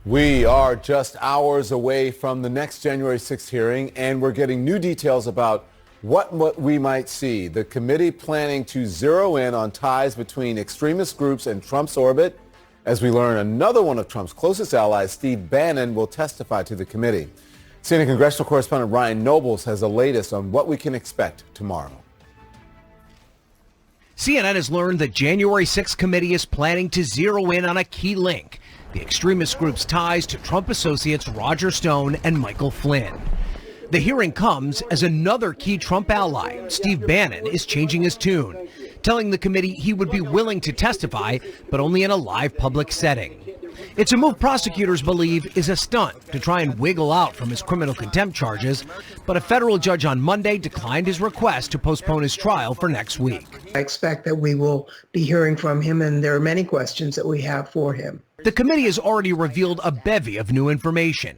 We are just hours away from the next January 6th hearing, and we're getting new details about what we might see. The committee planning to zero in on ties between extremist groups and Trump's orbit. As we learn, another one of Trump's closest allies, Steve Bannon, will testify to the committee. CNN congressional correspondent Ryan Nobles has the latest on what we can expect tomorrow. CNN has learned the January 6th committee is planning to zero in on a key link: the extremist group's ties to Trump associates Roger Stone and Michael Flynn. The hearing comes as another key Trump ally, Steve Bannon, is changing his tune, telling the committee he would be willing to testify, but only in a live public setting. It's a move prosecutors believe is a stunt to try and wiggle out from his criminal contempt charges, but a federal judge on Monday declined his request to postpone his trial for next week. I expect that we will be hearing from him, and there are many questions that we have for him. The committee has already revealed a bevy of new information.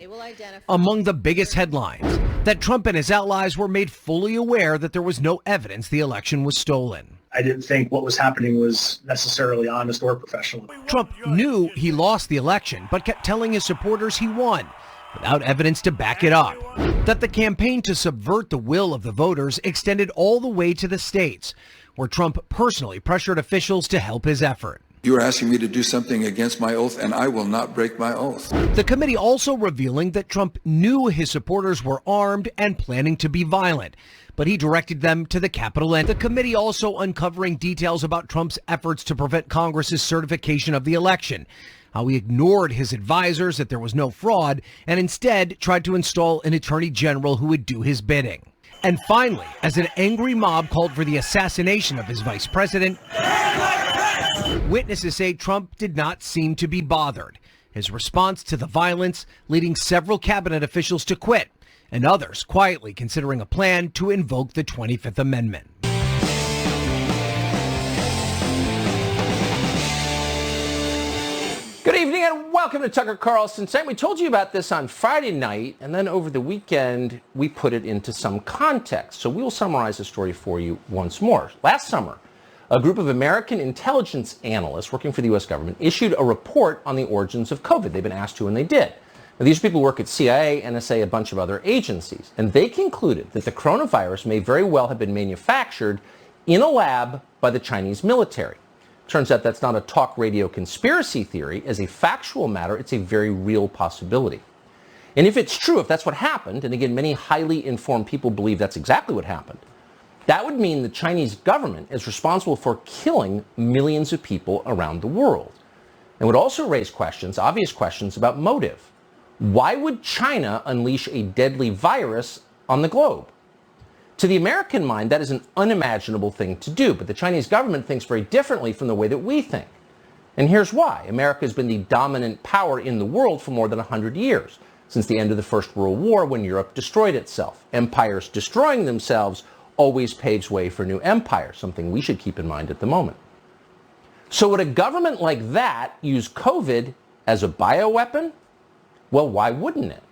Among the biggest headlines, that Trump and his allies were made fully aware that there was no evidence the election was stolen. I didn't think what was happening was necessarily honest or professional. Trump knew he lost the election, but kept telling his supporters he won, without evidence to back it up. That the campaign to subvert the will of the voters extended all the way to the states, where Trump personally pressured officials to help his effort. You are asking me to do something against my oath, and I will not break my oath. The committee also revealing that Trump knew his supporters were armed and planning to be violent, but he directed them to the Capitol. And the committee also uncovering details about Trump's efforts to prevent Congress's certification of the election, how he ignored his advisors that there was no fraud and instead tried to install an attorney general who would do his bidding. And finally, as an angry mob called for the assassination of his vice president, witnesses say Trump did not seem to be bothered. His response to the violence leading several cabinet officials to quit, and others quietly considering a plan to invoke the 25th Amendment. Good evening and welcome to Tucker Carlson Tonight. We told you about this on Friday night, and then over the weekend we put it into some context. So we will summarize the story for you once more. Last summer, a group of American intelligence analysts working for the U.S. government issued a report on the origins of COVID. They've been asked to, and they did. Now, these people work at CIA, NSA, a bunch of other agencies, and they concluded that the coronavirus may very well have been manufactured in a lab by the Chinese military. Turns out that's not a talk radio conspiracy theory. As a factual matter, it's a very real possibility. And if it's true, if that's what happened, and again, many highly informed people believe that's exactly what happened, that would mean the Chinese government is responsible for killing millions of people around the world. It would also raise questions, obvious questions about motive. Why would China unleash a deadly virus on the globe? To the American mind, that is an unimaginable thing to do, but the Chinese government thinks very differently from the way that we think. And here's why. America has been the dominant power in the world for more than 100 years, since the end of the First World War when Europe destroyed itself. Empires destroying themselves always paves way for new empires, something we should keep in mind at the moment. So would a government like that use COVID as a bioweapon? Well, why wouldn't it?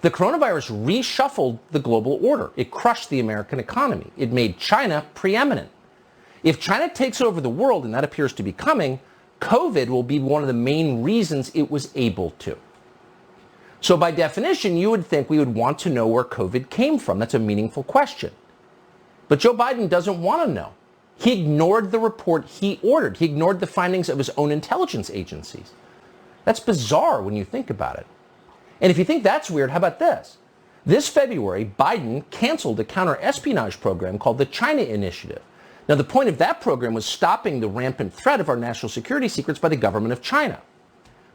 The coronavirus reshuffled the global order. It crushed the American economy. It made China preeminent. If China takes over the world, and that appears to be coming, COVID will be one of the main reasons it was able to. So by definition, you would think we would want to know where COVID came from. That's a meaningful question. But Joe Biden doesn't want to know. He ignored the report he ordered. He ignored the findings of his own intelligence agencies. That's bizarre when you think about it. And if you think that's weird, how about this? This February, Biden canceled a counter-espionage program called the China Initiative. Now, the point of that program was stopping the rampant threat of our national security secrets by the government of China.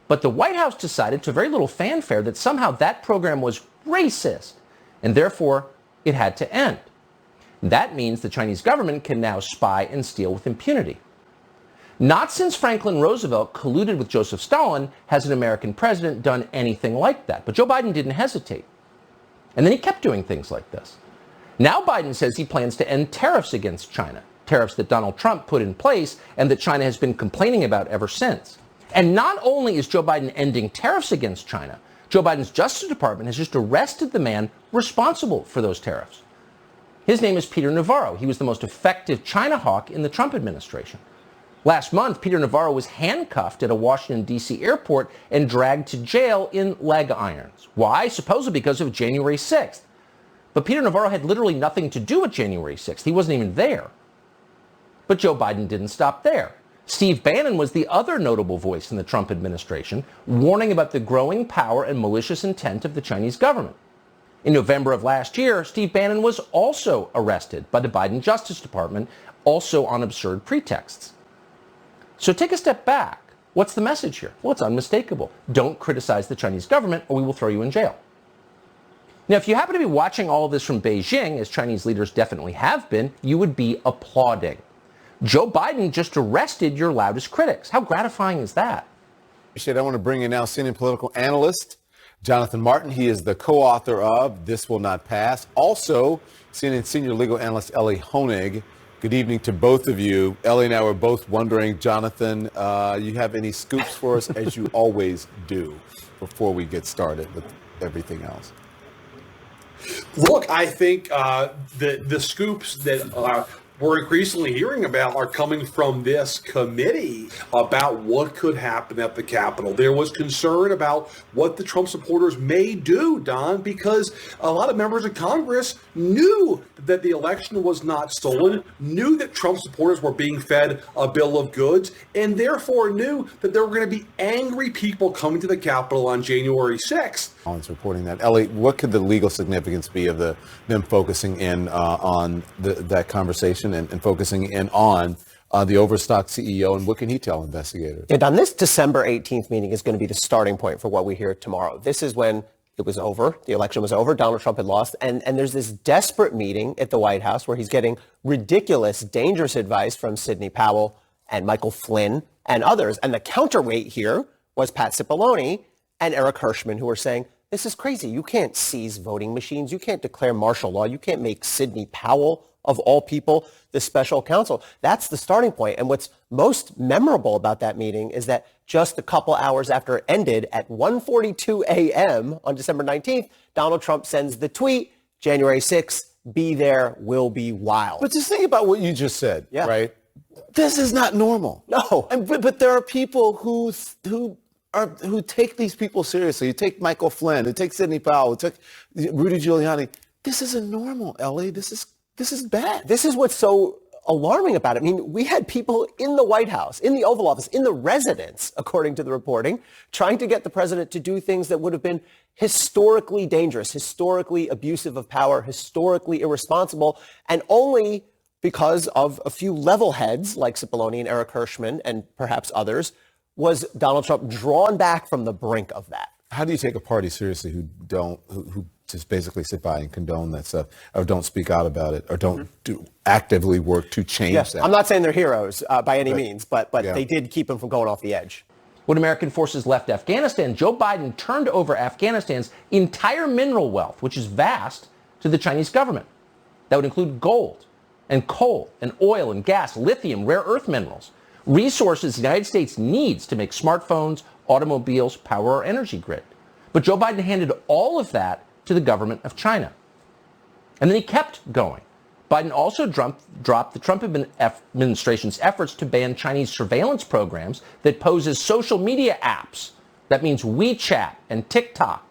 But the White House decided, to very little fanfare, that somehow that program was racist, and therefore it had to end. That means the Chinese government can now spy and steal with impunity. Not since Franklin Roosevelt colluded with Joseph Stalin has an American president done anything like that. But Joe Biden didn't hesitate. And then he kept doing things like this. Now Biden says he plans to end tariffs against China, tariffs that Donald Trump put in place and that China has been complaining about ever since. And not only is Joe Biden ending tariffs against China, Joe Biden's Justice Department has just arrested the man responsible for those tariffs. His name is Peter Navarro. He was the most effective China hawk in the Trump administration. Last month, Peter Navarro was handcuffed at a Washington, D.C. airport and dragged to jail in leg irons. Why? Supposedly because of January 6th. But Peter Navarro had literally nothing to do with January 6th. He wasn't even there. But Joe Biden didn't stop there. Steve Bannon was the other notable voice in the Trump administration, warning about the growing power and malicious intent of the Chinese government. In November of last year, Steve Bannon was also arrested by the Biden Justice Department, also on absurd pretexts. So take a step back. What's the message here? Well, it's unmistakable. Don't criticize the Chinese government or we will throw you in jail. Now, if you happen to be watching all of this from Beijing, as Chinese leaders definitely have been, you would be applauding. Joe Biden just arrested your loudest critics. How gratifying is that? I want to bring in now CNN political analyst Jonathan Martin. He is the co-author of This Will Not Pass. Also, CNN senior legal analyst Ellie Honig. Good evening to both of you. Ellie and I were both wondering, Jonathan, you have any scoops for us, as you always do, before we get started with everything else? Look, I think the scoops that we're increasingly hearing about are coming from this committee about what could happen at the Capitol. There was concern about what the Trump supporters may do, Don, because a lot of members of Congress knew that the election was not stolen, knew that Trump supporters were being fed a bill of goods, and therefore knew that there were going to be angry people coming to the Capitol on January 6th. It's reporting that. Ellie, what could the legal significance be of them focusing in on that conversation and focusing in on the Overstock CEO, and what can he tell investigators? And on this December 18th meeting is going to be the starting point for what we hear tomorrow. This is when it was over. The election was over. Donald Trump had lost. And there's this desperate meeting at the White House where he's getting ridiculous, dangerous advice from Sidney Powell and Michael Flynn and others. And the counterweight here was Pat Cipollone and Eric Hirschman, who were saying, this is crazy. You can't seize voting machines. You can't declare martial law. You can't make Sidney Powell, of all people, the special counsel. That's the starting point. And what's most memorable about that meeting is that just a couple hours after it ended at 1:42 a.m. on December 19th, Donald Trump sends the tweet, January 6th, be there, will be wild. But just think about what you just said, right? This is not normal. No. But there are people who take these people seriously. You take Michael Flynn, you take Sidney Powell, you take Rudy Giuliani. This isn't normal, Ellie. This is bad. This is what's so alarming about it. I mean, we had people in the White House, in the Oval Office, in the residence, according to the reporting, trying to get the president to do things that would have been historically dangerous, historically abusive of power, historically irresponsible, and only because of a few level heads like Cipollone and Eric Hirschman and perhaps others, was Donald Trump drawn back from the brink of that. How do you take a party seriously who just basically sit by and condone that stuff, or don't speak out about it, or don't actively work to change that? I'm not saying they're heroes by any means, but they did keep him from going off the edge. When American forces left Afghanistan, Joe Biden turned over Afghanistan's entire mineral wealth, which is vast, to the Chinese government. That would include gold and coal and oil and gas, lithium, rare earth minerals, resources the United States needs to make smartphones, automobiles, power our energy grid. But Joe Biden handed all of that to the government of China. And then he kept going. Biden also dropped the Trump administration's efforts to ban Chinese surveillance programs that pose as social media apps. That means WeChat and TikTok.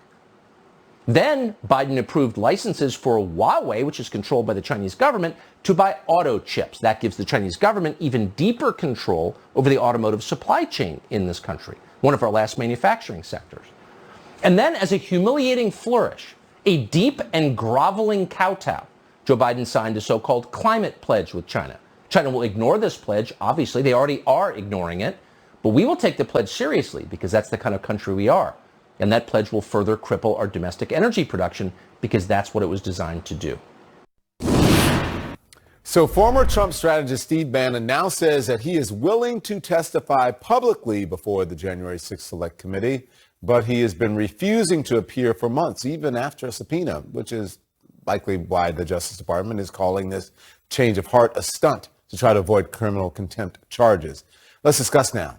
Then Biden approved licenses for Huawei, which is controlled by the Chinese government, to buy auto chips. That gives the Chinese government even deeper control over the automotive supply chain in this country, one of our last manufacturing sectors. And then, as a humiliating flourish, a deep and groveling kowtow, Joe Biden signed a so-called climate pledge with China. China will ignore this pledge. Obviously, they already are ignoring it. But we will take the pledge seriously because that's the kind of country we are. And that pledge will further cripple our domestic energy production because that's what it was designed to do. So former Trump strategist Steve Bannon now says that he is willing to testify publicly before the January 6th Select Committee, but he has been refusing to appear for months, even after a subpoena, which is likely why the Justice Department is calling this change of heart a stunt to try to avoid criminal contempt charges. Let's discuss now.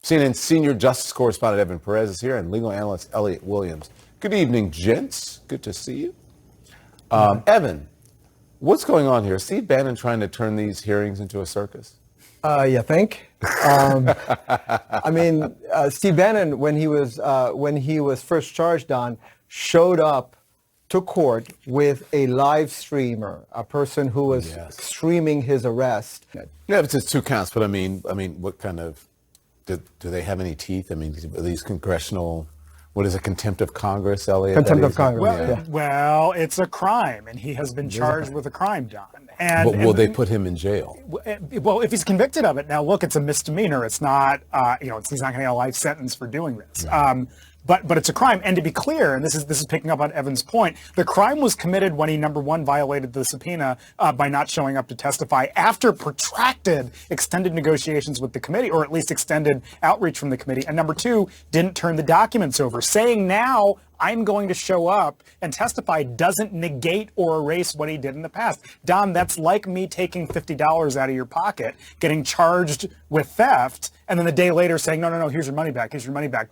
CNN senior justice correspondent Evan Perez is here and legal analyst Elliot Williams. Good evening, gents. Good to see you. Evan, what's going on here? Is Steve Bannon trying to turn these hearings into a circus? You think? I mean, Steve Bannon, when he was first charged on, showed up to court with a live streamer, a person who was streaming his arrest. Yeah, it's just 2 counts, but I mean, what kind of, do they have any teeth? I mean, are these congressional, what is it, contempt of Congress, Elliot? Contempt of Congress, Well, it's a crime, and he has been charged with a crime, Don. And but will they put him in jail? Well, if he's convicted of it, now look, it's a misdemeanor. It's not, he's not going to get a life sentence for doing this. Right. But it's a crime. And to be clear, and this is picking up on Evan's point, the crime was committed when he, number one, violated the subpoena by not showing up to testify after protracted, extended negotiations with the committee, or at least extended outreach from the committee. And number two, didn't turn the documents over. Saying now I'm going to show up and testify doesn't negate or erase what he did in the past. Don, that's like me taking $50 out of your pocket, getting charged with theft, and then the day later saying, no, here's your money back,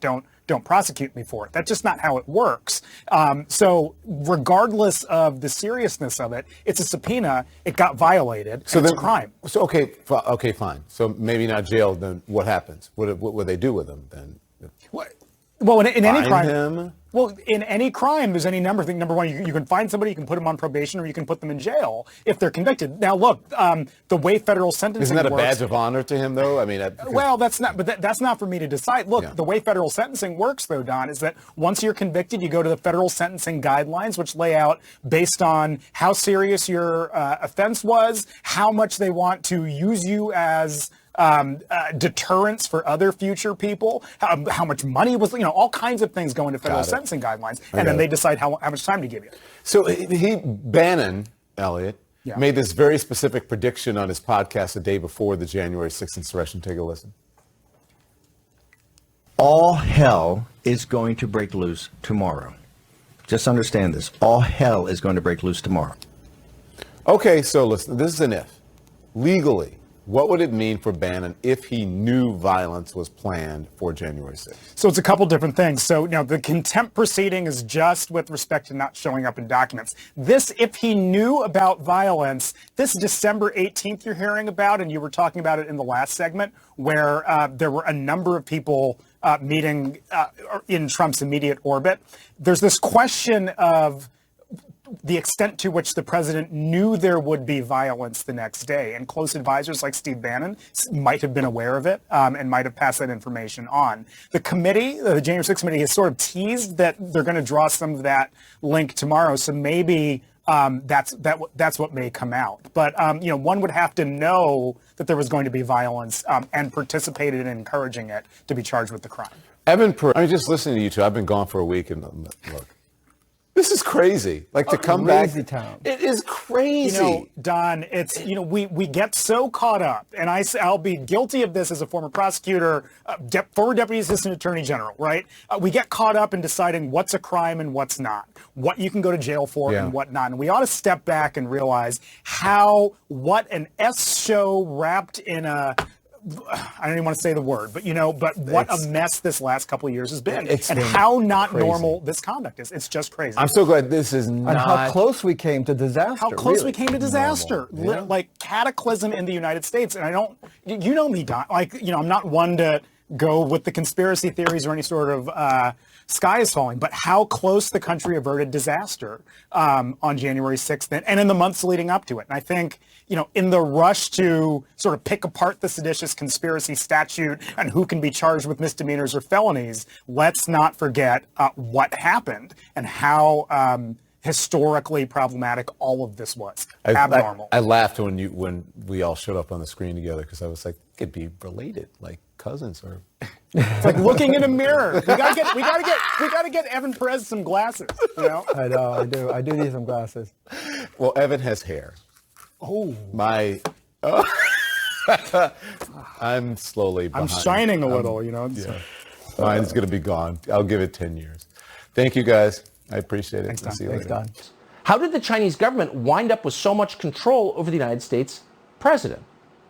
don't prosecute me for it. That's just not how it works. So regardless of the seriousness of it, it's a subpoena, it got violated, so it's a crime. So, okay, fine. So maybe not jail, then what happens? What will they do with him then? Well, in any crime, him? Well, in any crime, there's any number of things. Number one, you can find somebody, you can put them on probation, or you can put them in jail if they're convicted. Now, look, the way federal sentencing isn't that a works, badge of honor to him, though? I mean, well, that's not. But that's not for me to decide. Look, the way federal sentencing works, though, Don, is that once you're convicted, you go to the federal sentencing guidelines, which lay out based on how serious your offense was, how much they want to use you as deterrence for other future people, how much money was, all kinds of things go into federal sentencing guidelines, and then they decide how much time to give you. So Bannon, Elliot, made this very specific prediction on his podcast the day before the January 6th insurrection. Take a listen. All hell is going to break loose tomorrow. Just understand this. All hell is going to break loose tomorrow. Okay, so listen, this is an if. Legally, what would it mean for Bannon if he knew violence was planned for January 6th? So it's a couple different things. So the contempt proceeding is just with respect to not showing up in documents. This, if he knew about violence, this December 18th you're hearing about, and you were talking about it in the last segment, where there were a number of people meeting in Trump's immediate orbit. There's this question of the extent to which the president knew there would be violence the next day. And close advisors like Steve Bannon might have been aware of it and might have passed that information on. The committee, the January 6th committee, has sort of teased that they're going to draw some of that link tomorrow. So maybe that's what may come out. But, one would have to know that there was going to be violence and participated in encouraging it to be charged with the crime. Evan, I'm just listening to you two. I've been gone for a week, and look. This is crazy. Like to come back. Town. It is crazy. Don, it's, we get so caught up, and I'll be guilty of this as a former prosecutor, former deputy assistant attorney general, right? We get caught up in deciding what's a crime and what's not, what you can go to jail for and what not. And we ought to step back and realize what an S show wrapped in I don't even want to say the word, but what a mess this last couple of years has been, and how not crazy. Normal this conduct is. It's just crazy. I'm so glad this is not. And how close we came to disaster. How close we came to disaster, like cataclysm in the United States. And I don't, me, Don. I'm not one to go with the conspiracy theories or any sort of sky is falling, but how close the country averted disaster on January 6th and in the months leading up to it. And I think, in the rush to sort of pick apart the seditious conspiracy statute and who can be charged with misdemeanors or felonies, let's not forget what happened and how historically problematic all of this was. Abnormal. I laughed when we all showed up on the screen together because I was like, it could be related, like cousins or. It's like looking in a mirror. We gotta get Evan Perez some glasses. I know, I do need some glasses. Well, Evan has hair. Oh, I'm slowly behind. I'm shining a little, Mine's going to be gone. I'll give it 10 years. Thank you, guys. I appreciate it. Thanks, Don. See you later. Don. How did the Chinese government wind up with so much control over the United States president,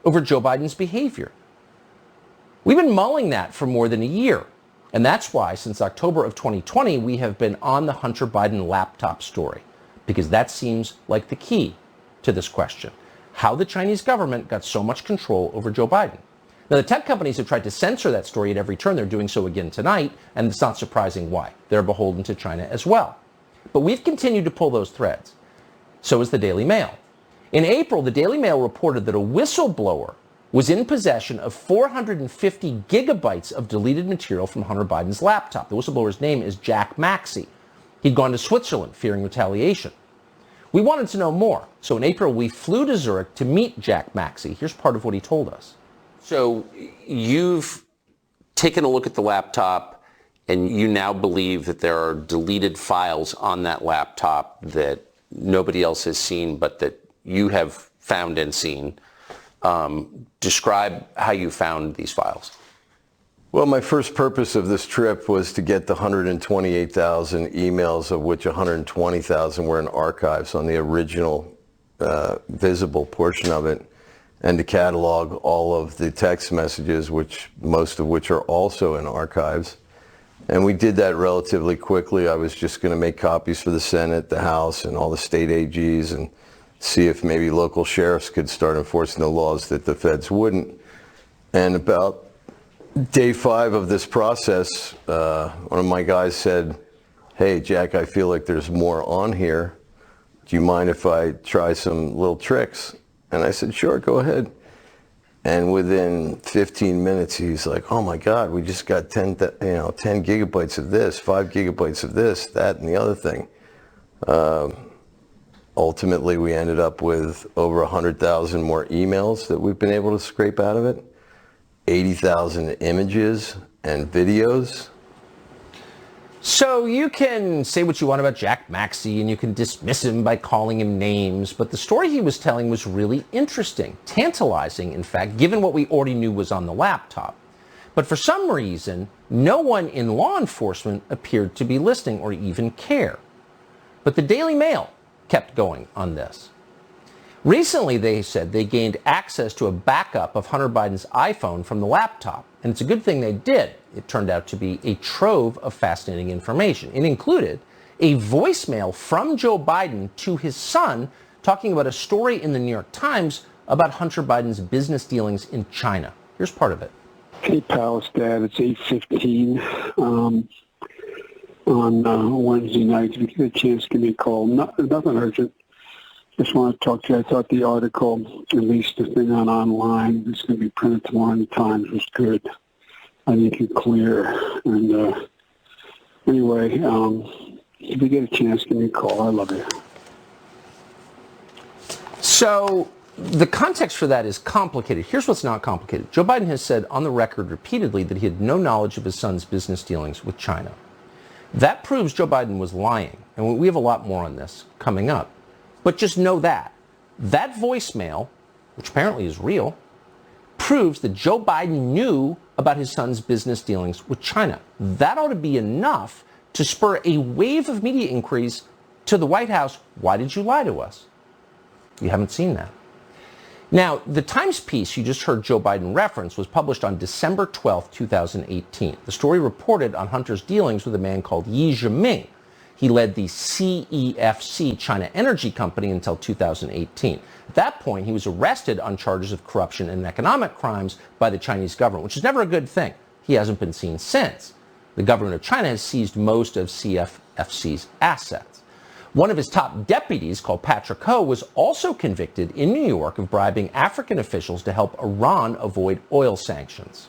over Joe Biden's behavior? We've been mulling that for more than a year. And that's why, since October of 2020, we have been on the Hunter Biden laptop story, because that seems like the key to this question. how the Chinese government got so much control over Joe Biden. Now, the tech companies have tried to censor that story at every turn. They're doing so again tonight, and it's not surprising why. They're beholden to China as well. But we've continued to pull those threads. So is the Daily Mail. In April, the Daily Mail reported that a whistleblower was in possession of 450 gigabytes of deleted material from Hunter Biden's laptop. The whistleblower's name is Jack Maxey. He'd gone to Switzerland fearing retaliation. We wanted to know more, so in April we flew to Zurich to meet Jack Maxey. Here's part of what he told us. So you've taken a look at the laptop, and you now believe that there are deleted files on that laptop that nobody else has seen, but that you have found and seen. Describe how you found these files. Well, my first purpose of this trip was to get the 128,000 emails, of which 120,000 were in archives on the original visible portion of it, and to catalog all of the text messages, most of which are also in archives. And we did that relatively quickly. I was just going to make copies for the Senate, the House, and all the state AGs, and see if maybe local sheriffs could start enforcing the laws that the feds wouldn't. And about day 5 of this process, one of my guys said, "Hey, Jack, I feel like there's more on here. Do you mind if I try some little tricks?" And I said, "Sure, go ahead." And within 15 minutes, he's like, "Oh my God, we just got 10 gigabytes of this, 5 gigabytes of this, that, and the other thing." Ultimately, we ended up with over 100,000 more emails that we've been able to scrape out of it, 80,000 images and videos. So you can say what you want about Jack Maxey, and you can dismiss him by calling him names, but the story he was telling was really interesting, tantalizing, in fact, given what we already knew was on the laptop. But for some reason, no one in law enforcement appeared to be listening or even care. But the Daily Mail kept going on this. Recently, they said they gained access to a backup of Hunter Biden's iPhone from the laptop. And it's a good thing they did. It turned out to be a trove of fascinating information. It included a voicemail from Joe Biden to his son talking about a story in the New York Times about Hunter Biden's business dealings in China. Here's part of it. Hey, pal, it's Dad. It's 8:15 on Wednesday night. If you get a chance, give me a call. Nothing urgent. Just want to talk to you. I thought the article, at least the thing online, it's going to be printed tomorrow in the Times, was good. I think it's clear. And anyway, if you get a chance, give me a call. I love you. So the context for that is complicated. Here's what's not complicated. Joe Biden has said on the record repeatedly that he had no knowledge of his son's business dealings with China. That proves Joe Biden was lying. And we have a lot more on this coming up. But just know that voicemail, which apparently is real, proves that Joe Biden knew about his son's business dealings with China. That ought to be enough to spur a wave of media inquiries to the White House. Why did you lie to us? You haven't seen that. Now, the Times piece you just heard Joe Biden reference was published on December 12, 2018. The story reported on Hunter's dealings with a man called Yi Zhiming. He led the CEFC, China Energy Company, until 2018. At that point, he was arrested on charges of corruption and economic crimes by the Chinese government, which is never a good thing. He hasn't been seen since. The government of China has seized most of CEFC's assets. One of his top deputies, called Patrick Ho, was also convicted in New York of bribing African officials to help Iran avoid oil sanctions.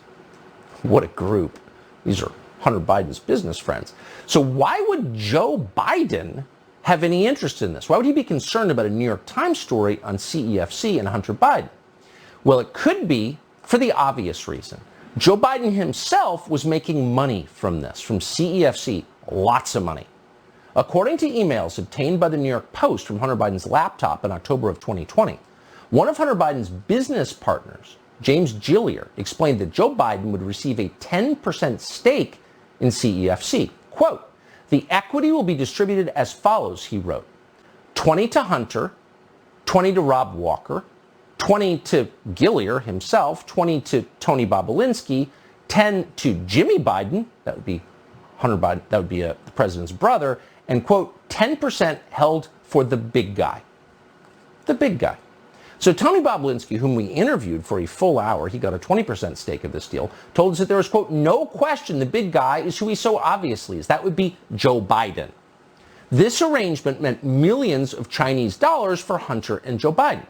What a group. These are Hunter Biden's business friends. So why would Joe Biden have any interest in this? Why would he be concerned about a New York Times story on CEFC and Hunter Biden? Well, it could be for the obvious reason. Joe Biden himself was making money from this, from CEFC, lots of money. According to emails obtained by the New York Post from Hunter Biden's laptop in October of 2020, one of Hunter Biden's business partners, James Gillier, explained that Joe Biden would receive a 10% stake in CEFC. Quote, "The equity will be distributed as follows," he wrote. 20 to Hunter, 20 to Rob Walker, 20 to Gillier himself, 20 to Tony Bobulinski, 10 to Jimmy Biden, that would be Hunter Biden, that would be the president's brother, and quote, 10% held for the big guy. The big guy. So Tony Bobulinski, whom we interviewed for a full hour, he got a 20% stake of this deal, told us that there was, quote, no question the big guy is who he so obviously is. That would be Joe Biden. This arrangement meant millions of Chinese dollars for Hunter and Joe Biden.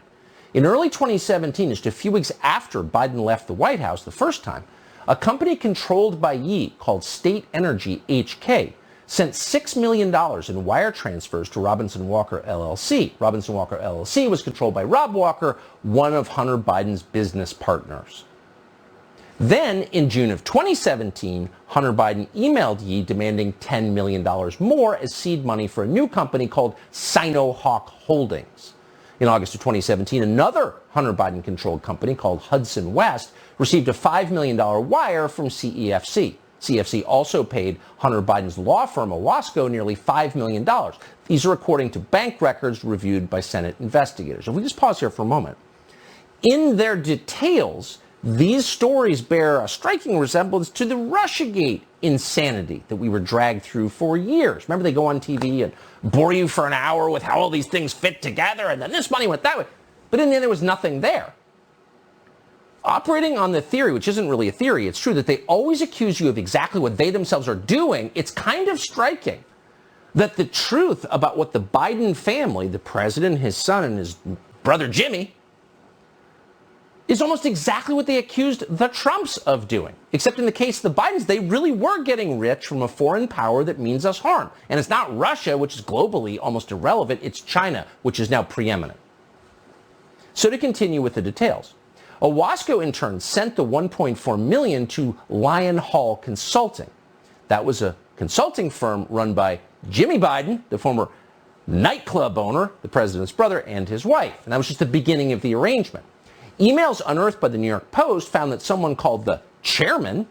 In early 2017, just a few weeks after Biden left the White House the first time, a company controlled by Yi called State Energy HK sent $6 million in wire transfers to Robinson Walker LLC. Robinson Walker LLC was controlled by Rob Walker, one of Hunter Biden's business partners. Then, in June of 2017, Hunter Biden emailed Yi demanding $10 million more as seed money for a new company called Sino-Hawk Holdings. In August of 2017, another Hunter Biden-controlled company called Hudson West received a $5 million wire from CEFC. CFC also paid Hunter Biden's law firm, Owasco, nearly $5 million. These are according to bank records reviewed by Senate investigators. If we just pause here for a moment. In their details, these stories bear a striking resemblance to the Russiagate insanity that we were dragged through for years. Remember, they go on TV and bore you for an hour with how all these things fit together, and then this money went that way. But in the end, there was nothing there. Operating on the theory, which isn't really a theory, it's true that they always accuse you of exactly what they themselves are doing. It's kind of striking that the truth about what the Biden family, the president, his son, and his brother Jimmy, is almost exactly what they accused the Trumps of doing. Except in the case of the Bidens, they really were getting rich from a foreign power that means us harm. And it's not Russia, which is globally almost irrelevant. It's China, which is now preeminent. So to continue with the details. Owasco, in turn, sent the $1.4 million to Lion Hall Consulting. That was a consulting firm run by Jimmy Biden, the former nightclub owner, the president's brother, and his wife. And that was just the beginning of the arrangement. Emails unearthed by the New York Post found that someone called the chairman,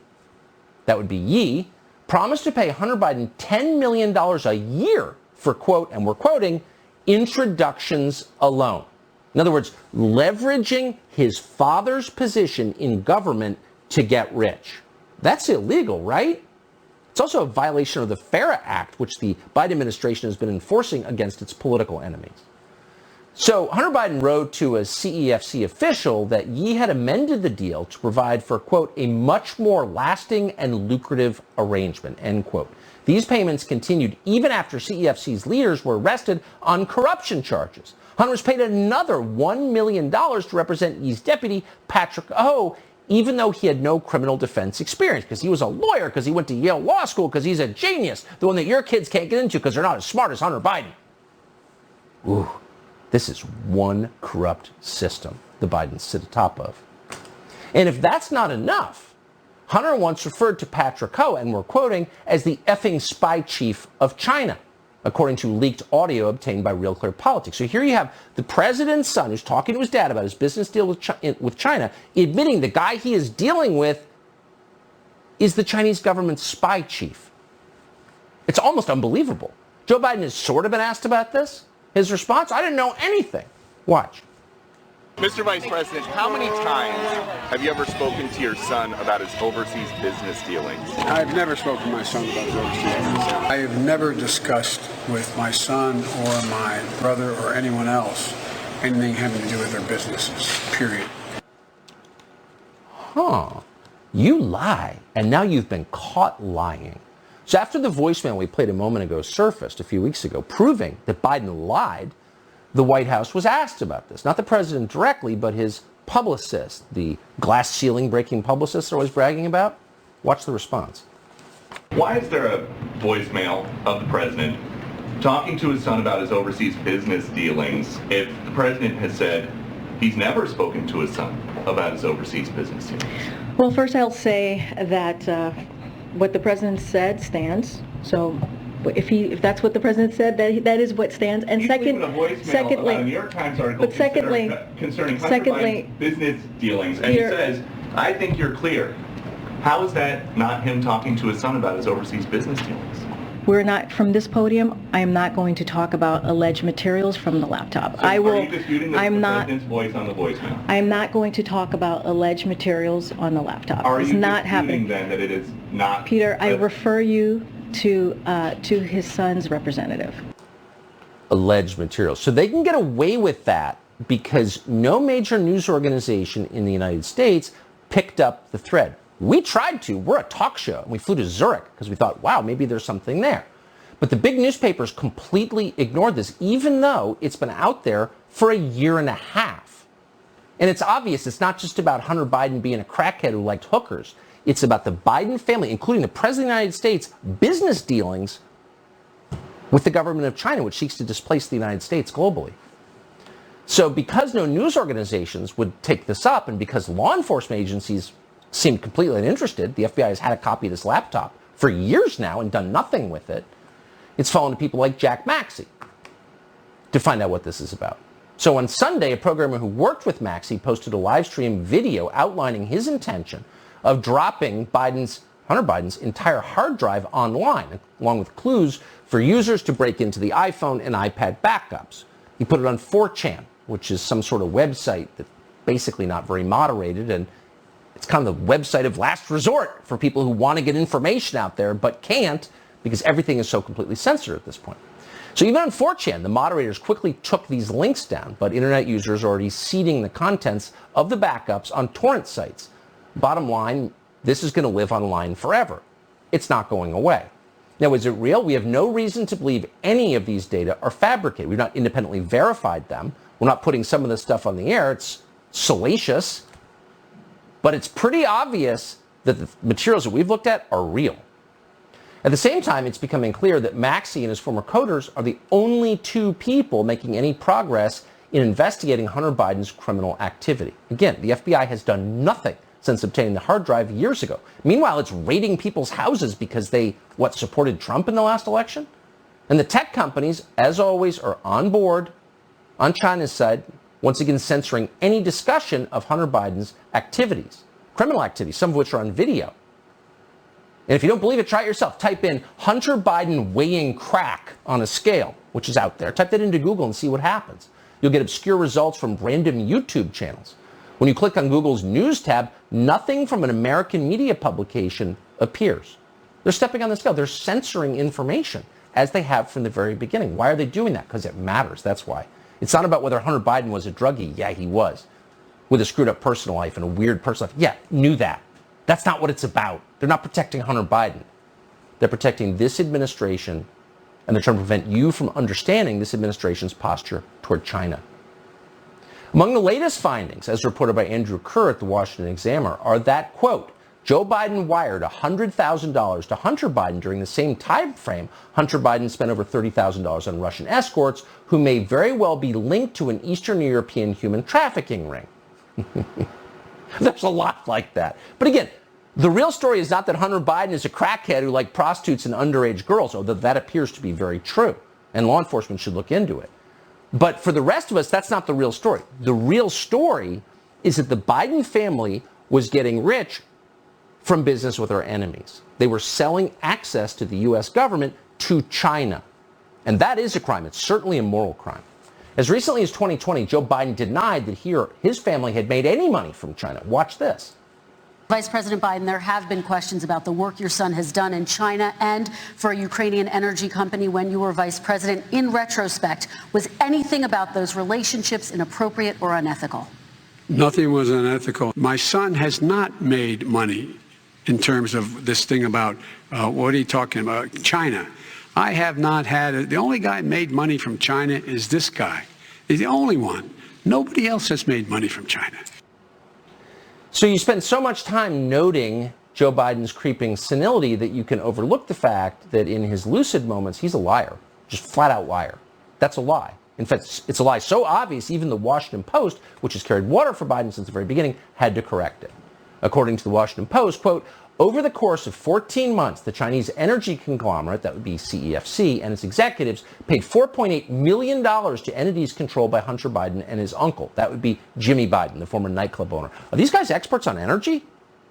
that would be Yi, promised to pay Hunter Biden $10 million a year for, quote, and we're quoting, introductions alone. In other words, leveraging his father's position in government to get rich. That's illegal, right? It's also a violation of the FARA Act, which the Biden administration has been enforcing against its political enemies. So Hunter Biden wrote to a CEFC official that Yi had amended the deal to provide for, quote, a much more lasting and lucrative arrangement, end quote. These payments continued even after CEFC's leaders were arrested on corruption charges. Hunter was paid another $1 million to represent Yi's deputy, Patrick O, even though he had no criminal defense experience, because he was a lawyer, because he went to Yale Law School, because he's a genius, the one that your kids can't get into because they're not as smart as Hunter Biden. Ooh. This is one corrupt system the Bidens sit atop of. And if that's not enough, Hunter once referred to Patrick Ho, and we're quoting, as the effing spy chief of China, according to leaked audio obtained by Real Clear Politics. So here you have the president's son who's talking to his dad about his business deal with China, admitting the guy he is dealing with is the Chinese government's spy chief. It's almost unbelievable. Joe Biden has sort of been asked about this. His response, I didn't know anything. Watch. Mr. Vice President, how many times have you ever spoken to your son about his overseas business dealings? I've never spoken to my son about his overseas business. I have never discussed with my son or my brother or anyone else anything having to do with their businesses, period. Huh. You lie, and now you've been caught lying. So after the voicemail we played a moment ago surfaced a few weeks ago, proving that Biden lied, the White House was asked about this. Not the president directly, but his publicist, the glass ceiling breaking publicist they're always bragging about. Watch the response. Why is there a voicemail of the president talking to his son about his overseas business dealings if the president has said he's never spoken to his son about his overseas business dealings? Well, first I'll say that what the president said stands. So if that's what the president said, that is what stands. And secondly, about a New York Times article concerning Hunter Biden's business dealings, and he says, I think you're clear. How is that not him talking to his son about his overseas business dealings? We're not, from this podium, I am not going to talk about alleged materials from the laptop. So are you disputing the president's voice on the voicemail? I am not going to talk about alleged materials on the laptop. Are it's you not disputing happening. Then that it is not? Peter, I refer you to his son's representative. Alleged materials. So they can get away with that because no major news organization in the United States picked up the thread. We tried to. We're a talk show. We flew to Zurich because we thought, wow, maybe there's something there. But the big newspapers completely ignored this, even though it's been out there for a year and a half. And it's obvious it's not just about Hunter Biden being a crackhead who liked hookers. It's about the Biden family, including the President of the United States, business dealings with the government of China, which seeks to displace the United States globally. So because no news organizations would take this up, and because law enforcement agencies seemed completely uninterested, the FBI has had a copy of this laptop for years now and done nothing with it, it's fallen to people like Jack Maxey to find out what this is about. So on Sunday, a programmer who worked with Maxey posted a live stream video outlining his intention of dropping Hunter Biden's entire hard drive online, along with clues for users to break into the iPhone and iPad backups. He put it on 4chan, which is some sort of website that's basically not very moderated, and it's kind of the website of last resort for people who want to get information out there but can't because everything is so completely censored at this point. So even on 4chan, the moderators quickly took these links down, but internet users are already seeding the contents of the backups on torrent sites. Bottom line, this is going to live online forever. It's not going away. Now, is it real? We have no reason to believe any of these data are fabricated. We've not independently verified them. We're not putting some of this stuff on the air. It's salacious. But it's pretty obvious that the materials that we've looked at are real. At the same time, it's becoming clear that Maxey and his former coders are the only two people making any progress in investigating Hunter Biden's criminal activity. Again, the FBI has done nothing since obtaining the hard drive years ago. Meanwhile, it's raiding people's houses because they, supported Trump in the last election? And the tech companies, as always, are on board, on China's side, once again censoring any discussion of Hunter Biden's activities, criminal activities, some of which are on video. And if you don't believe it, try it yourself. Type in Hunter Biden weighing crack on a scale, which is out there. Type that into Google and see what happens. You'll get obscure results from random YouTube channels. When you click on Google's News tab, nothing from an American media publication appears. They're stepping on the scale. They're censoring information, as they have from the very beginning. Why are they doing that? Because it matters. That's why. It's not about whether Hunter Biden was a druggie. Yeah, he was. With a screwed up personal life and a weird personal life. Yeah, knew that. That's not what it's about. They're not protecting Hunter Biden. They're protecting this administration, and they're trying to prevent you from understanding this administration's posture toward China. Among the latest findings, as reported by Andrew Kerr at the Washington Examiner, are that, quote, Joe Biden wired $100,000 to Hunter Biden during the same time frame. Hunter Biden spent over $30,000 on Russian escorts who may very well be linked to an Eastern European human trafficking ring. There's a lot like that. But again, the real story is not that Hunter Biden is a crackhead who liked prostitutes and underage girls, although that appears to be very true, and law enforcement should look into it. But for the rest of us, that's not the real story. The real story is that the Biden family was getting rich from business with our enemies. They were selling access to the U.S. government to China. And that is a crime. It's certainly a moral crime. As recently as 2020, Joe Biden denied that he or his family had made any money from China. Watch this. Vice President Biden, there have been questions about the work your son has done in China and for a Ukrainian energy company when you were vice president. In retrospect, was anything about those relationships inappropriate or unethical? Nothing was unethical. My son has not made money in terms of this thing about, what are you talking about, China. I have not had it. The only guy made money from China is this guy. He's the only one. Nobody else has made money from China. So you spend so much time noting Joe Biden's creeping senility that you can overlook the fact that in his lucid moments, he's a liar, just flat out liar. That's a lie. In fact, it's a lie so obvious, even the Washington Post, which has carried water for Biden since the very beginning, had to correct it. According to the Washington Post, quote, over the course of 14 months, the Chinese energy conglomerate, that would be CEFC, and its executives paid $4.8 million to entities controlled by Hunter Biden and his uncle. That would be Jimmy Biden, the former nightclub owner. Are these guys experts on energy?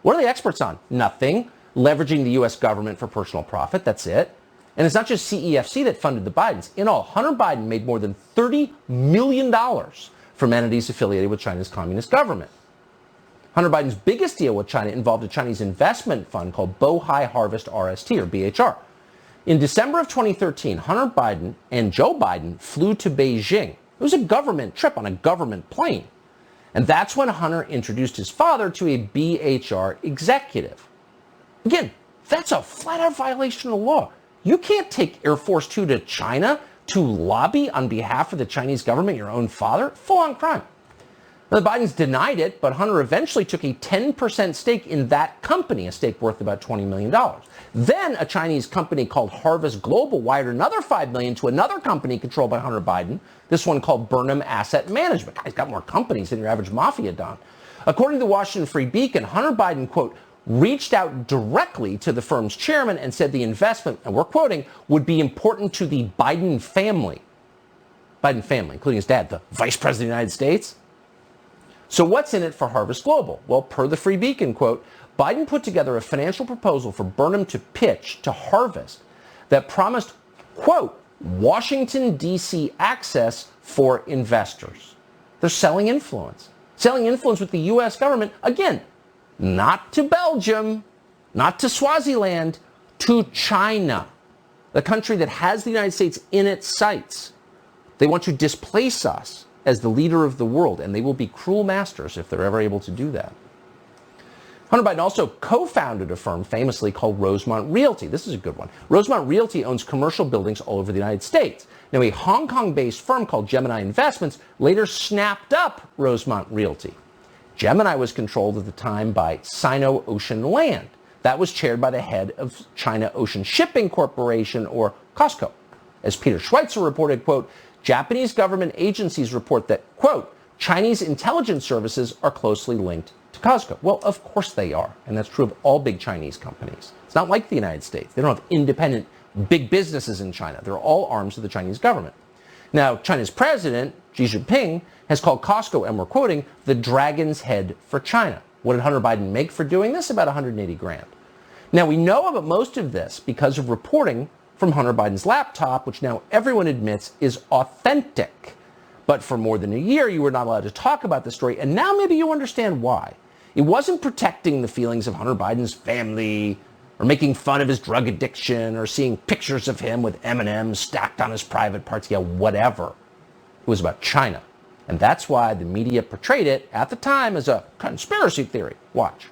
What are they experts on? Nothing. Leveraging the U.S. government for personal profit. That's it. And it's not just CEFC that funded the Bidens. In all, Hunter Biden made more than $30 million from entities affiliated with China's communist government. Hunter Biden's biggest deal with China involved a Chinese investment fund called Bohai Harvest RST, or BHR. In December of 2013, Hunter Biden and Joe Biden flew to Beijing It was a government trip on a government plane. And that's when Hunter introduced his father to a BHR executive. Again, that's a flat-out violation of law. You can't take Air Force Two to China to lobby on behalf of the Chinese government, your own father. Full-on crime. Now, the Bidens denied it, but Hunter eventually took a 10% stake in that company, a stake worth about $20 million. Then a Chinese company called Harvest Global wired another $5 million to another company controlled by Hunter Biden, this one called Burnham Asset Management. Guy's got more companies than your average mafia don. According to the Washington Free Beacon, Hunter Biden, quote, reached out directly to the firm's chairman and said the investment, and we're quoting, would be important to the Biden family. Biden family, including his dad, the Vice President of the United States. So what's in it for Harvest Global? Well, per the Free Beacon, quote, Biden put together a financial proposal for Burnham to pitch to Harvest that promised, quote, Washington, D.C. access for investors. They're selling influence. Selling influence with the U.S. government, again, not to Belgium, not to Swaziland, to China, the country that has the United States in its sights. They want to displace us as the leader of the world, and they will be cruel masters if they're ever able to do that. Hunter Biden also co-founded a firm famously called Rosemont Realty. This is a good one. Rosemont Realty owns commercial buildings all over the United States. Now, a Hong Kong-based firm called Gemini Investments later snapped up Rosemont Realty. Gemini was controlled at the time by Sino-Ocean Land. That was chaired by the head of China Ocean Shipping Corporation, or COSCO. As Peter Schweitzer reported, quote, Japanese government agencies report that, quote, Chinese intelligence services are closely linked to COSCO. Well, of course they are, and that's true of all big Chinese companies. It's not like the United States. They don't have independent big businesses in China. They're all arms of the Chinese government. Now, China's president, Xi Jinping, has called COSCO, and we're quoting, the dragon's head for China. What did Hunter Biden make for doing this? About 180 grand. Now, we know about most of this because of reporting from Hunter Biden's laptop, which now everyone admits is authentic. But for more than a year, you were not allowed to talk about the story, and now maybe you understand why. It wasn't protecting the feelings of Hunter Biden's family, or making fun of his drug addiction, or seeing pictures of him with M&Ms stacked on his private parts, yeah, whatever. It was about China. And that's why the media portrayed it at the time as a conspiracy theory. Watch.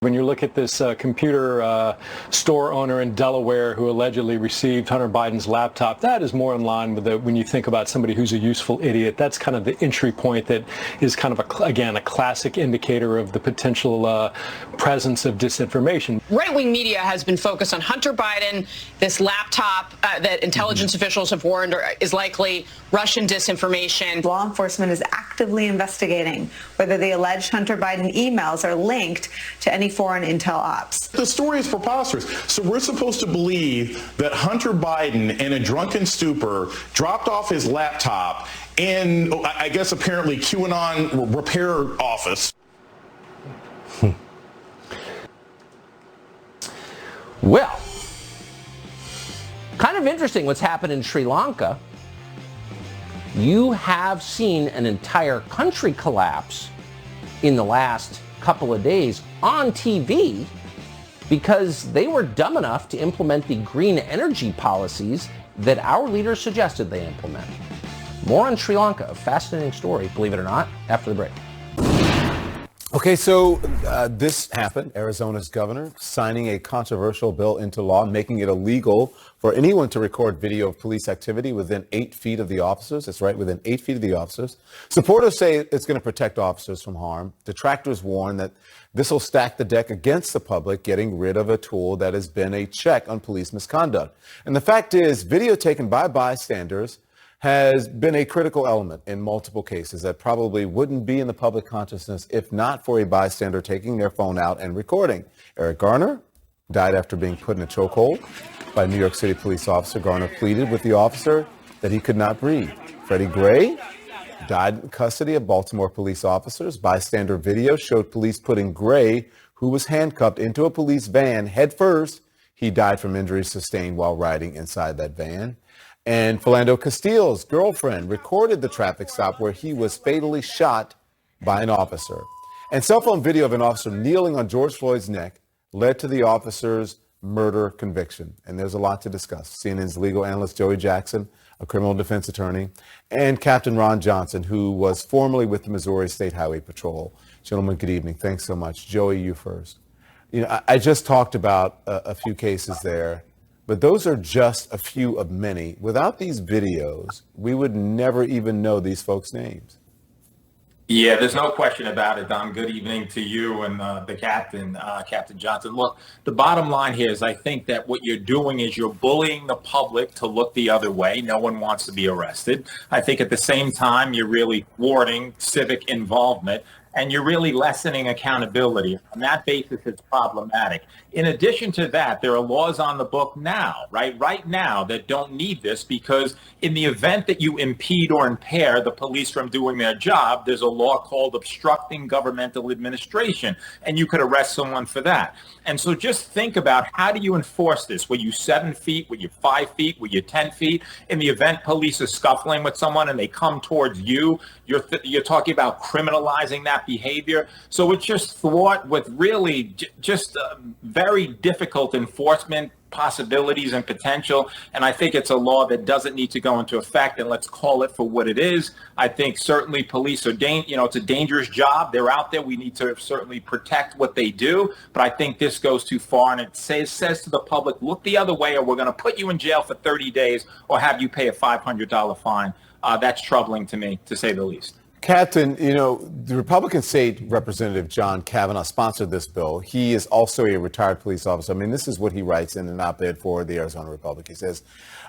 When you look at this computer store owner in Delaware who allegedly received Hunter Biden's laptop, that is more in line with when you think about somebody who's a useful idiot. That's kind of the entry point that is kind of, again, a classic indicator of the potential presence of disinformation. Right-wing media has been focused on Hunter Biden, this laptop that intelligence officials have warned is likely Russian disinformation. Law enforcement is actively investigating whether the alleged Hunter Biden emails are linked to any foreign intel ops. The story is preposterous. So we're supposed to believe that Hunter Biden, in a drunken stupor, dropped off his laptop in, I guess, apparently QAnon repair office. Well, kind of interesting what's happened in Sri Lanka. You have seen an entire country collapse in the last couple of days on TV because they were dumb enough to implement the green energy policies that our leaders suggested they implement. More on Sri Lanka, a fascinating story, believe it or not, after the break. Okay, so this happened. Arizona's governor signing a controversial bill into law, making it illegal for anyone to record video of police activity within 8 feet of the officers. That's right, within 8 feet of the officers. Supporters say it's going to protect officers from harm. Detractors warn that this will stack the deck against the public, getting rid of a tool that has been a check on police misconduct. And the fact is, video taken by bystanders has been a critical element in multiple cases that probably wouldn't be in the public consciousness if not for a bystander taking their phone out and recording. Eric Garner died after being put in a chokehold by a New York City police officer. Garner pleaded with the officer that he could not breathe. Freddie Gray died in custody of Baltimore police officers. Bystander video showed police putting Gray, who was handcuffed, into a police van head first. He died from injuries sustained while riding inside that van. And Philando Castile's girlfriend recorded the traffic stop where he was fatally shot by an officer. And cell phone video of an officer kneeling on George Floyd's neck led to the officer's murder conviction. And there's a lot to discuss. CNN's legal analyst Joey Jackson, a criminal defense attorney, and Captain Ron Johnson, who was formerly with the Missouri State Highway Patrol. Gentlemen, good evening. Thanks so much. Joey, you first. You know, I just talked about a few cases there, but those are just a few of many. Without these videos, we would never even know these folks' names. Yeah, there's no question about it, Don. Good evening to you and the captain, Captain Johnson. Look, the bottom line here is I think that what you're doing is you're bullying the public to look the other way. No one wants to be arrested. I think at the same time, you're really thwarting civic involvement, and you're really lessening accountability. On that basis, it's problematic. In addition to that, there are laws on the book now, right now, that don't need this, because in the event that you impede or impair the police from doing their job, there's a law called obstructing governmental administration, and you could arrest someone for that. And so just think about, how do you enforce this? Were you 7 feet? Were you 5 feet? Were you 10 feet? In the event police are scuffling with someone and they come towards you, you're talking about criminalizing that behavior. So it's just thwart with really just very difficult enforcement possibilities and potential. And I think it's a law that doesn't need to go into effect, and let's call it for what it is. I think certainly police are, it's a dangerous job. They're out there. We need to certainly protect what they do. But I think this goes too far, and it says to the public, look the other way, or we're going to put you in jail for 30 days or have you pay a $500 fine. That's troubling to me, to say the least. Captain, you know, the Republican State Representative John Kavanaugh sponsored this bill. He is also a retired police officer. I mean, this is what he writes in an op-ed for the Arizona Republic. He says,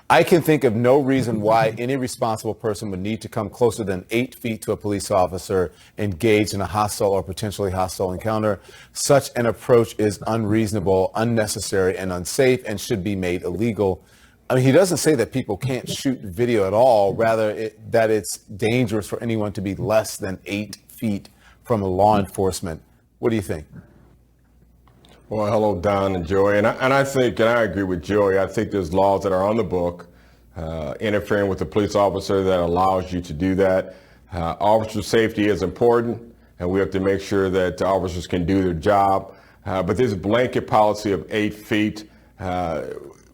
I can think of no reason why any responsible person would need to come closer than 8 feet to a police officer engaged in a hostile or potentially hostile encounter. Such an approach is unreasonable, unnecessary, and unsafe, and should be made illegal. I mean, he doesn't say that people can't shoot video at all, rather that it's dangerous for anyone to be less than 8 feet from a law enforcement. What do you think? Well, hello, Don and Joey. And I think, and I agree with Joey, I think there's laws that are on the book interfering with the police officer that allows you to do that. Officer safety is important, and we have to make sure that officers can do their job. But this blanket policy of 8 feet,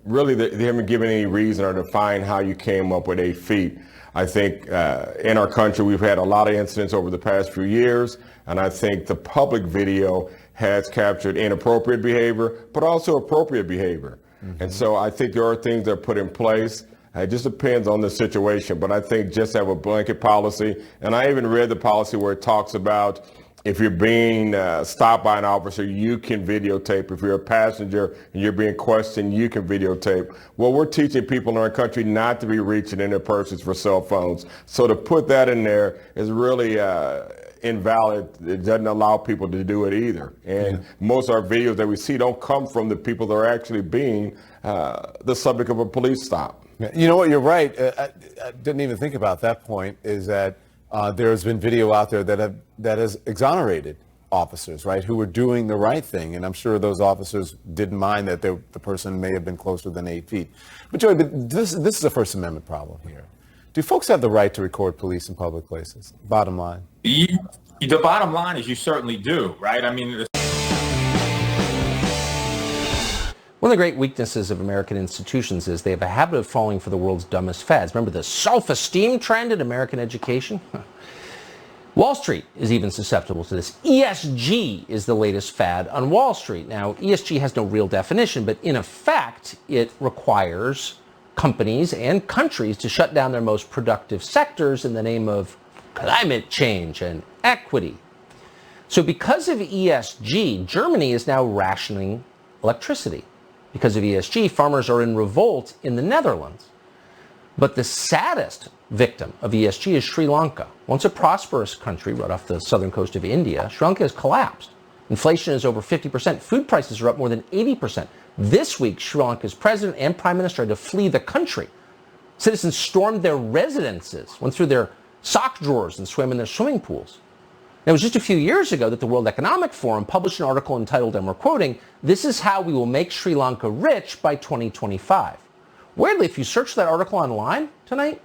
really, they haven't given any reason or defined how you came up with 8 feet. I think in our country, we've had a lot of incidents over the past few years, and I think the public video has captured inappropriate behavior, but also appropriate behavior. Mm-hmm. And so I think there are things that are put in place. It just depends on the situation, but I think just have a blanket policy. And I even read the policy where it talks about if you're being stopped by an officer, you can videotape. If you're a passenger and you're being questioned, you can videotape. Well, we're teaching people in our country not to be reaching in their purses for cell phones. So to put that in there is really invalid. It doesn't allow people to do it either. And most of our videos that we see don't come from the people that are actually being the subject of a police stop. You know what, you're right. I didn't even think about that point, is that there's been video out there that has exonerated officers, right, who were doing the right thing. And I'm sure those officers didn't mind that the person may have been closer than 8 feet. But Joey, this is a First Amendment problem here. Do folks have the right to record police in public places? Bottom line. The bottom line is you certainly do, right? I mean, one of the great weaknesses of American institutions is they have a habit of falling for the world's dumbest fads. Remember the self-esteem trend in American education? Wall Street is even susceptible to this. ESG is the latest fad on Wall Street. Now, ESG has no real definition, but in effect, it requires companies and countries to shut down their most productive sectors in the name of climate change and equity. So because of ESG, Germany is now rationing electricity. Because of ESG, farmers are in revolt in the Netherlands. But the saddest victim of ESG is Sri Lanka. Once a prosperous country right off the southern coast of India, Sri Lanka has collapsed. Inflation is over 50%. Food prices are up more than 80%. This week, Sri Lanka's president and prime minister had to flee the country. Citizens stormed their residences, went through their sock drawers and swam in their swimming pools. Now, it was just a few years ago that the World Economic Forum published an article entitled, and we're quoting, "This is how we will make Sri Lanka rich by 2025. Weirdly, if you search that article online tonight,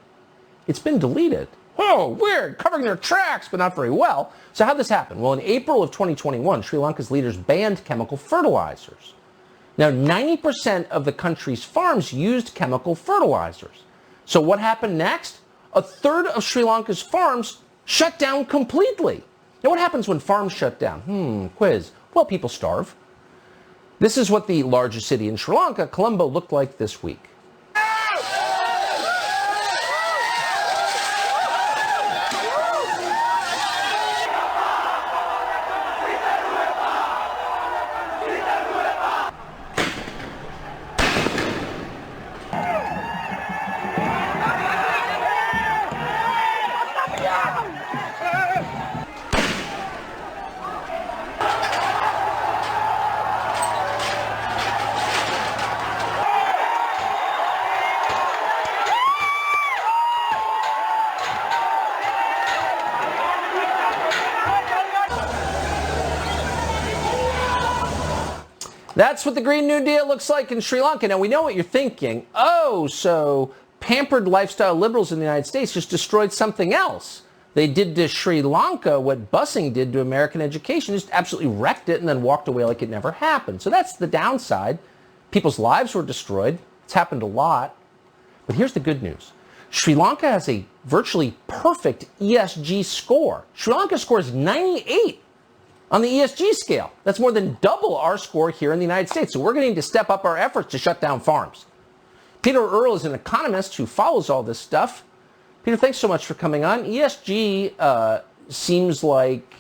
it's been deleted. Oh, weird, covering their tracks, but not very well. So how'd this happen? Well, in April of 2021, Sri Lanka's leaders banned chemical fertilizers. Now, 90% of the country's farms used chemical fertilizers. So what happened next? A third of Sri Lanka's farms shut down completely. Now, what happens when farms shut down? Quiz. Well, people starve. This is what the largest city in Sri Lanka, Colombo, looked like this week. That's what the Green New Deal looks like in Sri Lanka. Now, we know what you're thinking. Oh, so pampered lifestyle liberals in the United States just destroyed something else. They did to Sri Lanka what busing did to American education, just absolutely wrecked it and then walked away like it never happened. So that's the downside. People's lives were destroyed. It's happened a lot. But here's the good news. Sri Lanka has a virtually perfect ESG score. Sri Lanka scores 98 on the ESG scale. That's more than double our score here in the United States. So we're going to need to step up our efforts to shut down farms. Peter Earle is an economist who follows all this stuff. Peter, thanks so much for coming on. ESG seems like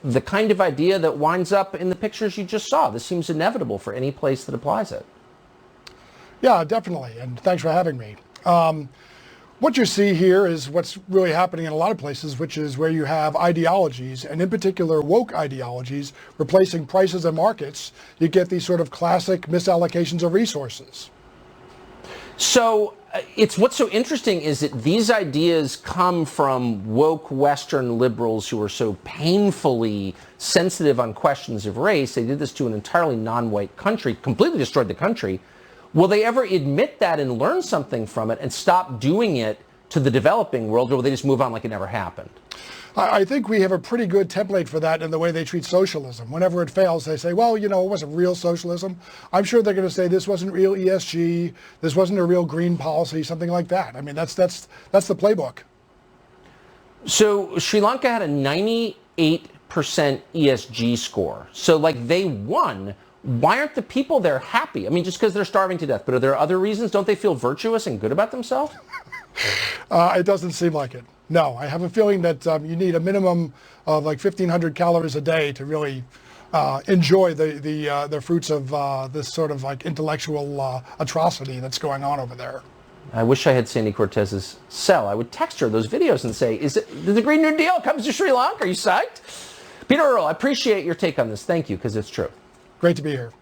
the kind of idea that winds up in the pictures you just saw. This seems inevitable for any place that applies it. Yeah, definitely. And thanks for having me. What you see here is what's really happening in a lot of places, which is where you have ideologies, and in particular woke ideologies, replacing prices and markets. You get these sort of classic misallocations of resources. So it's what's so interesting is that these ideas come from woke Western liberals who are so painfully sensitive on questions of race. They did this to an entirely non-white country, completely destroyed the country. Will they ever admit that and learn something from it and stop doing it to the developing world, or will they just move on like it never happened? I think we have a pretty good template for that in the way they treat socialism. Whenever it fails, they say, well, you know, it wasn't real socialism. I'm sure they're going to say this wasn't real ESG, this wasn't a real green policy, something like that. I mean, that's the playbook. So Sri Lanka had a 98% ESG score. So like they won. Why aren't the people there happy? I mean, just because they're starving to death, but are there other reasons? Don't they feel virtuous and good about themselves? It doesn't seem like it. No, I have a feeling that you need a minimum of like 1,500 calories a day to really enjoy the fruits of this sort of like intellectual atrocity that's going on over there. I wish I had Sandy Cortez's cell. I would text her those videos and say, did the Green New Deal comes to Sri Lanka? Are you psyched? Peter Earle, I appreciate your take on this. Thank you, because it's true. Great to be here.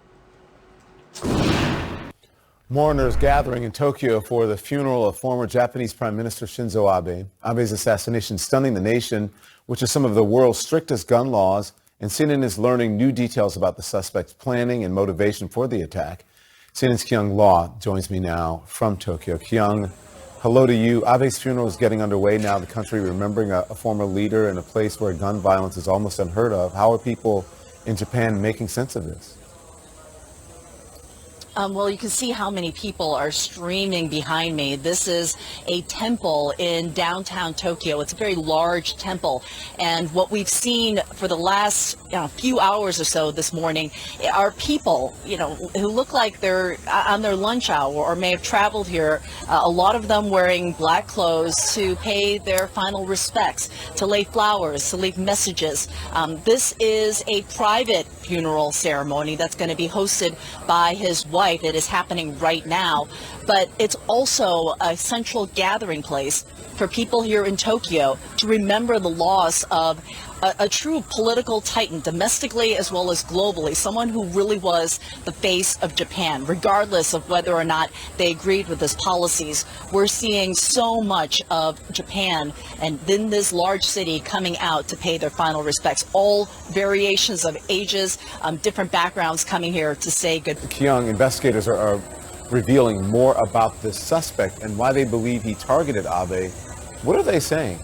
Mourners gathering in Tokyo for the funeral of former Japanese Prime Minister Shinzo Abe. Abe's assassination stunning the nation, which is some of the world's strictest gun laws, and CNN is learning new details about the suspect's planning and motivation for the attack. CNN's Kyung Law joins me now from Tokyo. Kyung, hello to you. Abe's funeral is getting underway now, the country remembering a former leader in a place where gun violence is almost unheard of. How are people in Japan making sense of this? Well, you can see how many people are streaming behind me. This is a temple in downtown Tokyo. It's a very large temple. And what we've seen for the last few hours or so this morning are people, who look like they're on their lunch hour or may have traveled here. A lot of them wearing black clothes to pay their final respects, to lay flowers, to leave messages. This is a private funeral ceremony that's going to be hosted by his wife. It is happening right now, but it's also a central gathering place for people here in Tokyo to remember the loss of a true political titan, domestically as well as globally, someone who really was the face of Japan, regardless of whether or not they agreed with his policies. We're seeing so much of Japan and then this large city coming out to pay their final respects, all variations of ages, different backgrounds coming here to say goodbye. Kyung, investigators are revealing more about this suspect and why they believe he targeted Abe. What are they saying?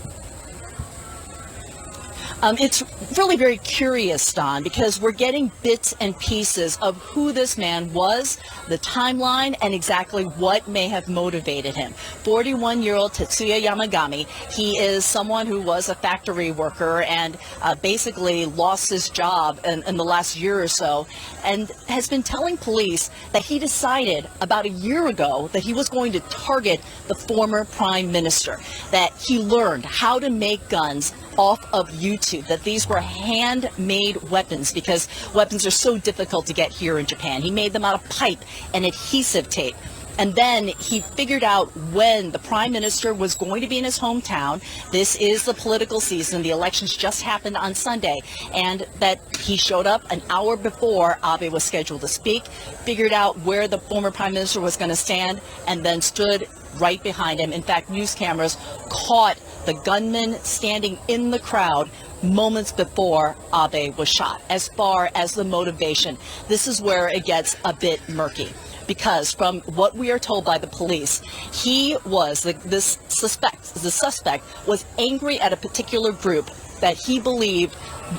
It's really very curious, Don, because we're getting bits and pieces of who this man was, the timeline, and exactly what may have motivated him. 41-year-old Tetsuya Yamagami, he is someone who was a factory worker and basically lost his job in the last year or so, and has been telling police that he decided about a year ago that he was going to target the former prime minister, that he learned how to make guns off of YouTube, that these were handmade weapons because weapons are so difficult to get here in Japan. He made them out of pipe and adhesive tape. And then he figured out when the prime minister was going to be in his hometown. This is the political season. The elections just happened on Sunday. And that he showed up an hour before Abe was scheduled to speak, figured out where the former prime minister was going to stand, and then stood right behind him. In fact, news cameras caught the gunman standing in the crowd moments before Abe was shot. As far as the motivation, this is where it gets a bit murky. Because from what we are told by the police, he was, the suspect was angry at a particular group that he believed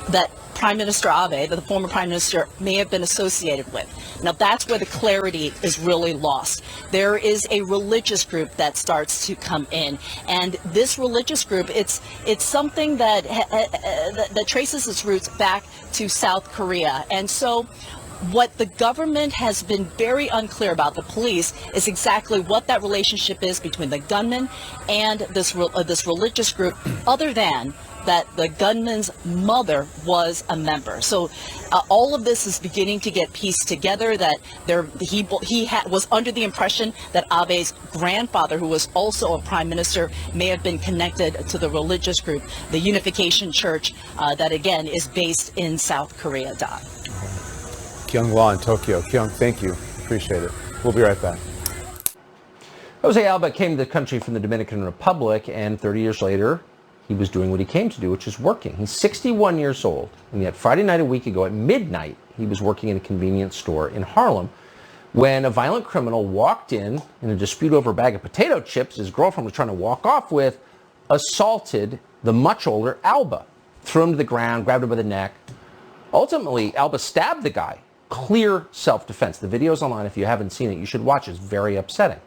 that Prime Minister Abe, that the former Prime Minister, may have been associated with. Now that's where the clarity is really lost. There is a religious group that starts to come in, and this religious group, it's something that that traces its roots back to South Korea. And so what the government has been very unclear about, the police, is exactly what that relationship is between the gunman and this religious group, other than that the gunman's mother was a member. So all of this is beginning to get pieced together, that he was under the impression that Abe's grandfather, who was also a prime minister, may have been connected to the religious group, the Unification Church, that again is based in South Korea, Don. Kyung Hwa in Tokyo. Kyung, thank you. Appreciate it. We'll be right back. Jose Alba came to the country from the Dominican Republic, and 30 years later, he was doing what he came to do, which is working. He's 61 years old, and yet Friday night a week ago at midnight, he was working in a convenience store in Harlem when a violent criminal walked in a dispute over a bag of potato chips his girlfriend was trying to walk off with, assaulted the much older Alba, threw him to the ground, grabbed him by the neck. Ultimately, Alba stabbed the guy. Clear self-defense. The video's online. If you haven't seen it, you should watch it. It's very upsetting.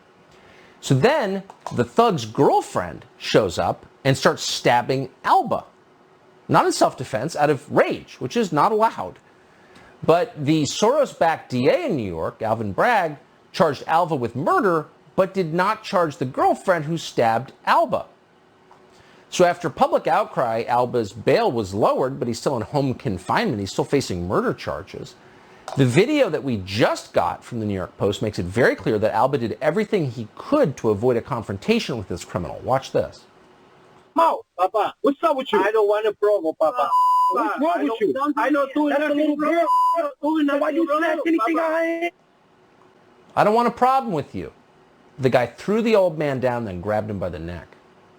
So then the thug's girlfriend shows up and starts stabbing Alba. Not in self-defense, out of rage, which is not allowed. But the Soros-backed DA in New York, Alvin Bragg, charged Alba with murder, but did not charge the girlfriend who stabbed Alba. So after public outcry, Alba's bail was lowered, but he's still in home confinement. He's still facing murder charges. The video that we just got from the New York Post makes it very clear that Alba did everything he could to avoid a confrontation with this criminal. Watch this. Mo, Papa, what's up with you? I don't want a promo, Papa. What's wrong with you? I know doing that little girl. Why you slapped anything I don't want a problem with you. The guy threw the old man down, then grabbed him by the neck.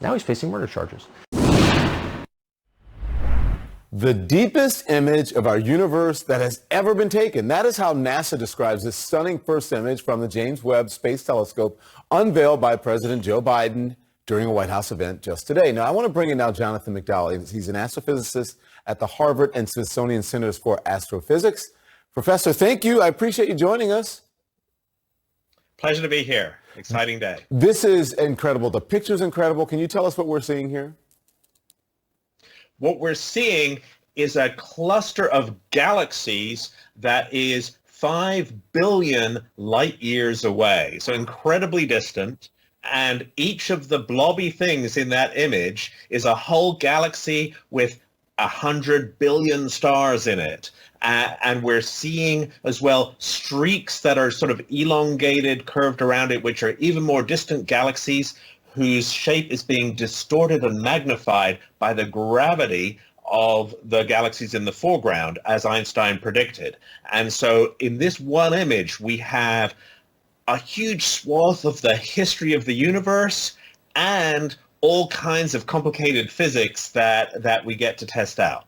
Now he's facing murder charges. The deepest image of our universe that has ever been taken. That is how NASA describes this stunning first image from the James Webb Space Telescope unveiled by President Joe Biden during a White House event just today. Now, I want to bring in now Jonathan McDowell. He's an astrophysicist at the Harvard and Smithsonian Centers for Astrophysics. Professor, thank you. I appreciate you joining us. Pleasure to be here. Exciting day. This is incredible. The picture's incredible. Can you tell us what we're seeing here? What we're seeing is a cluster of galaxies that is 5 billion light years away, so incredibly distant. And each of the blobby things in that image is a whole galaxy with 100 billion stars in it. And we're seeing as well streaks that are sort of elongated, curved around it, which are even more distant galaxies whose shape is being distorted and magnified by the gravity of the galaxies in the foreground, as Einstein predicted. And so in this one image, we have a huge swath of the history of the universe and all kinds of complicated physics that we get to test out.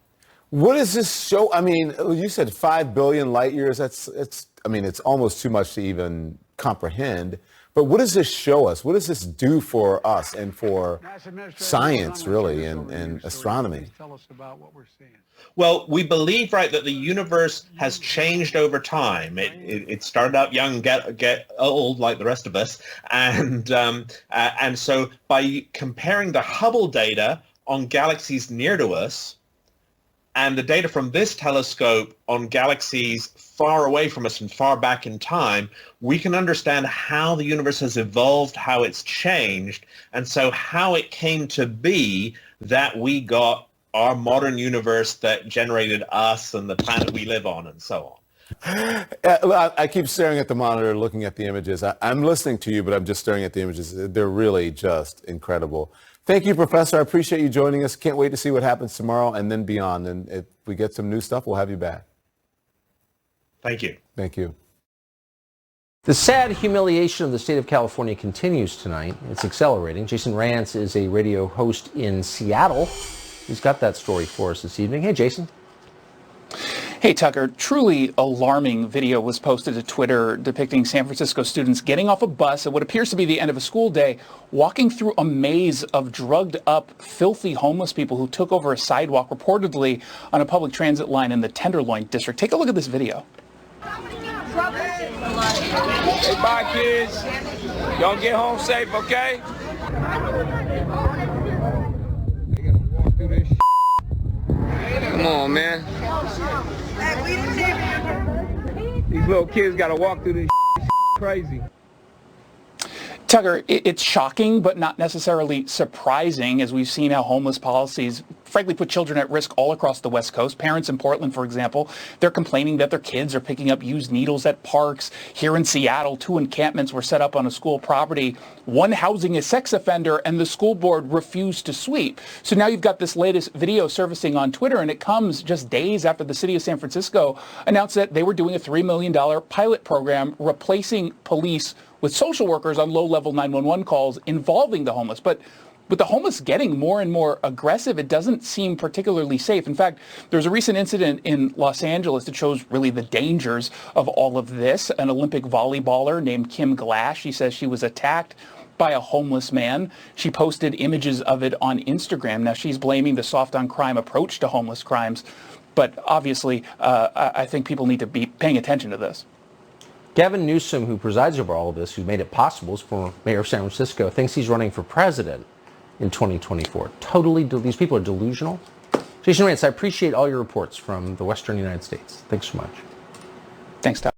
What does this show? I mean, you said 5 billion light years. It's almost too much to even comprehend. But what does this show us? What does this do for us and for science, really, and astronomy? Tell us about what we're seeing. Well, we believe, right, that the universe has changed over time. It started out young, get old like the rest of us, and so by comparing the Hubble data on galaxies near to us and the data from this telescope on galaxies far away from us and far back in time, we can understand how the universe has evolved, how it's changed, and so how it came to be that we got our modern universe that generated us and the planet we live on and so on. I keep staring at the monitor, looking at the images. I'm listening to you, but I'm just staring at the images. They're really just incredible. Thank you, Professor. I appreciate you joining us. Can't wait to see what happens tomorrow and then beyond. And if we get some new stuff, we'll have you back. Thank you. Thank you. The sad humiliation of the state of California continues tonight. It's accelerating. Jason Rantz is a radio host in Seattle. He's got that story for us this evening. Hey, Jason. Hey, Tucker. Truly alarming video was posted to Twitter depicting San Francisco students getting off a bus at what appears to be the end of a school day, walking through a maze of drugged-up, filthy homeless people who took over a sidewalk, reportedly on a public transit line in the Tenderloin district. Take a look at this video. Hey, bye, kids. Y'all get home safe, okay? Come on, man. These little kids got to walk through this crazy. Tucker, it's shocking, but not necessarily surprising, as we've seen how homeless policies frankly put children at risk all across the West Coast. Parents in Portland, for example, they're complaining that their kids are picking up used needles at parks. Here in Seattle, 2 encampments were set up on a school property, one housing a sex offender, and the school board refused to sweep. So now you've got this latest video surfacing on Twitter, and it comes just days after the city of San Francisco announced that they were doing a $3 million pilot program replacing police with social workers on low-level 911 calls involving the homeless. But with the homeless getting more and more aggressive, it doesn't seem particularly safe. In fact, there's a recent incident in Los Angeles that shows really the dangers of all of this. An Olympic volleyballer named Kim Glass, she says she was attacked by a homeless man. She posted images of it on Instagram. Now, she's blaming the soft-on-crime approach to homeless crimes. But obviously, I think people need to be paying attention to this. Gavin Newsom, who presides over all of this, who made it possible, is former mayor of San Francisco, thinks he's running for president in 2024. These people are delusional. Jason Rantz, I appreciate all your reports from the Western United States. Thanks so much. Thanks, Todd.